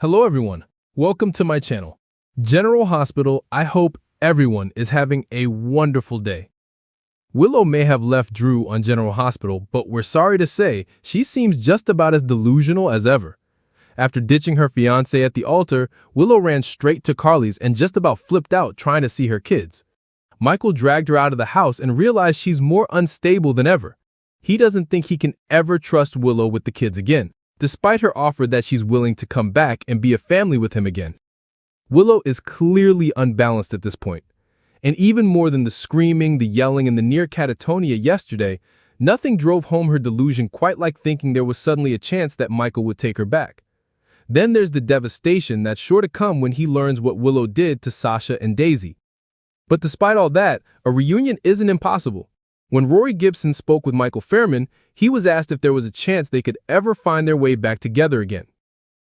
Hello everyone, welcome to my channel. General Hospital, I hope everyone is having a wonderful day. Willow may have left Drew on General Hospital, but we're sorry to say she seems just about as delusional as ever. After ditching her fiancé at the altar, Willow ran straight to Carly's and just about flipped out trying to see her kids. Michael dragged her out of the house and realized she's more unstable than ever. He doesn't think he can ever trust Willow with the kids again, despite her offer that she's willing to come back and be a family with him again. Willow is clearly unbalanced at this point. And even more than the screaming, the yelling, and the near catatonia yesterday, nothing drove home her delusion quite like thinking there was suddenly a chance that Michael would take her back. Then there's the devastation that's sure to come when he learns what Willow did to Sasha and Daisy. But despite all that, a reunion isn't impossible. When Rory Gibson spoke with Michael Fairman, he was asked if there was a chance they could ever find their way back together again.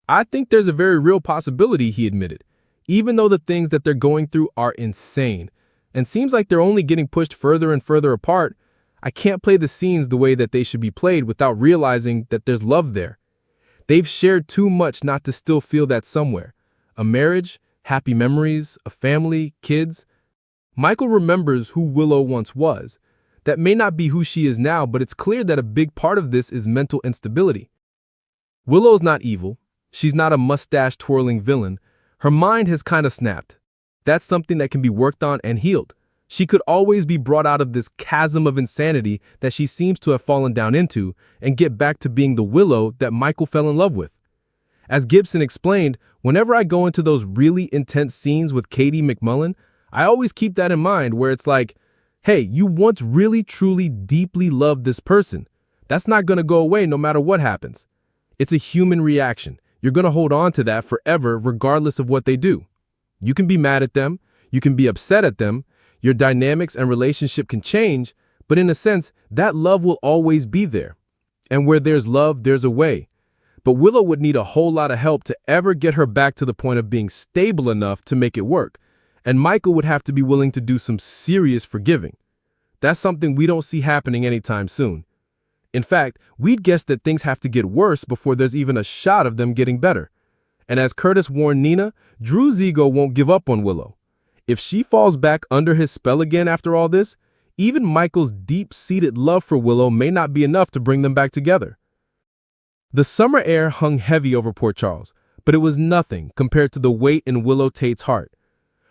I think there's a very real possibility, he admitted, even though the things that they're going through are insane, and seems like they're only getting pushed further and further apart. I can't play the scenes the way that they should be played without realizing that there's love there. They've shared too much not to still feel that somewhere. A marriage, happy memories, a family, kids. Michael remembers who Willow once was. That may not be who she is now, but it's clear that a big part of this is mental instability. Willow's not evil. She's not a mustache-twirling villain. Her mind has kind of snapped. That's something that can be worked on and healed. She could always be brought out of this chasm of insanity that she seems to have fallen down into and get back to being the Willow that Michael fell in love with. As Gibson explained, whenever I go into those really intense scenes with Katie McMullen, I always keep that in mind where it's like, hey, you once really, truly, deeply loved this person. That's not going to go away no matter what happens. It's a human reaction. You're going to hold on to that forever regardless of what they do. You can be mad at them. You can be upset at them. Your dynamics and relationship can change, but in a sense, that love will always be there. And where there's love, there's a way. But Willow would need a whole lot of help to ever get her back to the point of being stable enough to make it work. And Michael would have to be willing to do some serious forgiving. That's something we don't see happening anytime soon. In fact, we'd guess that things have to get worse before there's even a shot of them getting better. And as Curtis warned Nina, Drew's ego won't give up on Willow. If she falls back under his spell again after all this, even Michael's deep-seated love for Willow may not be enough to bring them back together. The summer air hung heavy over Port Charles, but it was nothing compared to the weight in Willow Tate's heart.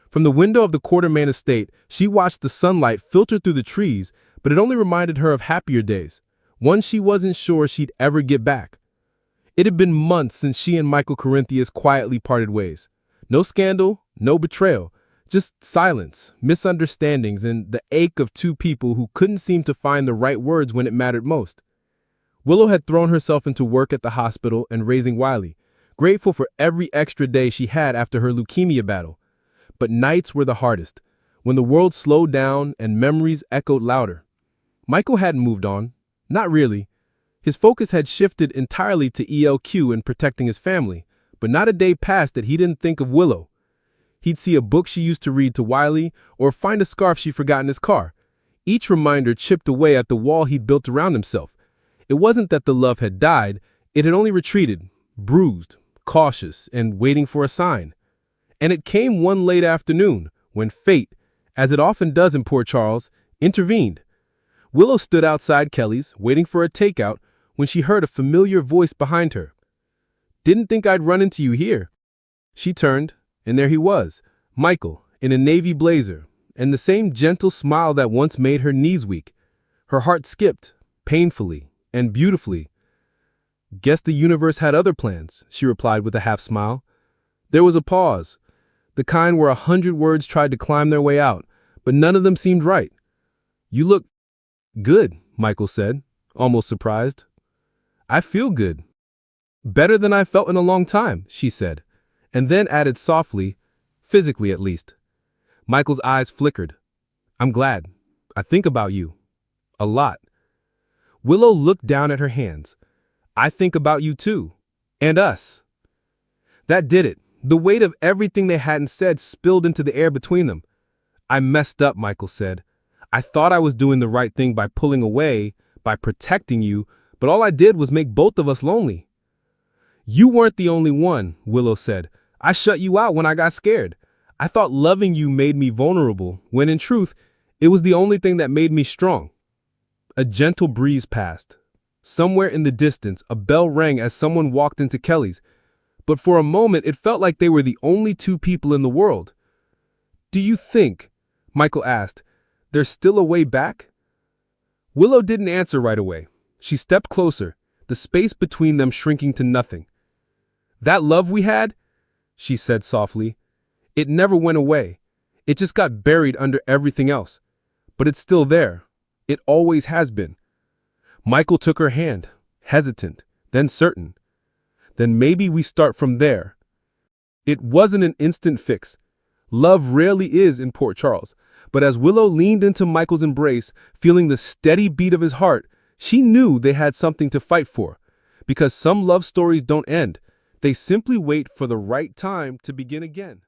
From the window of the Quartermain estate, she watched the sunlight filter through the trees, but it only reminded her of happier days, ones she wasn't sure she'd ever get back. It had been months since she and Michael Corinthians quietly parted ways. No scandal, no betrayal, just silence, misunderstandings, and the ache of two people who couldn't seem to find the right words when it mattered most. Willow had thrown herself into work at the hospital and raising Wiley, grateful for every extra day she had after her leukemia battle. But nights were the hardest, when the world slowed down and memories echoed louder. Michael hadn't moved on. Not really. His focus had shifted entirely to ELQ and protecting his family, but not a day passed that he didn't think of Willow. He'd see a book she used to read to Wiley or find a scarf she forgot in his car. Each reminder chipped away at the wall he'd built around himself. It wasn't that the love had died, it had only retreated, bruised, cautious, and waiting for a sign. And it came one late afternoon when fate, as it often does in Port Charles, intervened. Willow stood outside Kelly's, waiting for a takeout, when she heard a familiar voice behind her. "Didn't think I'd run into you here." She turned, and there he was, Michael, in a navy blazer, and the same gentle smile that once made her knees weak. Her heart skipped, painfully and beautifully. "Guess the universe had other plans," she replied with a half smile. There was a pause, the kind where 100 words tried to climb their way out, but none of them seemed right. "You look good," Michael said, almost surprised. "I feel good." "Better than I've felt in a long time," she said, and then added softly, physically at least. Michael's eyes flickered. "I'm glad. I think about you. A lot." Willow looked down at her hands. "I think about you too. And us." That did it. The weight of everything they hadn't said spilled into the air between them. "I messed up," Michael said. "I thought I was doing the right thing by pulling away, by protecting you, but all I did was make both of us lonely." You weren't the only one, Willow said. I shut you out when I got scared. I thought loving you made me vulnerable, when in truth, it was the only thing that made me strong. A gentle breeze passed. Somewhere in the distance, a bell rang as someone walked into Kelly's, but for a moment it felt like they were the only two people in the world. Do you think, Michael asked, there's still a way back? Willow didn't answer right away. She stepped closer, the space between them shrinking to nothing. That love we had, she said softly, it never went away. It just got buried under everything else. But it's still there. It always has been. Michael took her hand, hesitant, then certain. Then maybe we start from there. It wasn't an instant fix. Love rarely is in Port Charles. But as Willow leaned into Michael's embrace, feeling the steady beat of his heart, she knew they had something to fight for. Because some love stories don't end. They simply wait for the right time to begin again.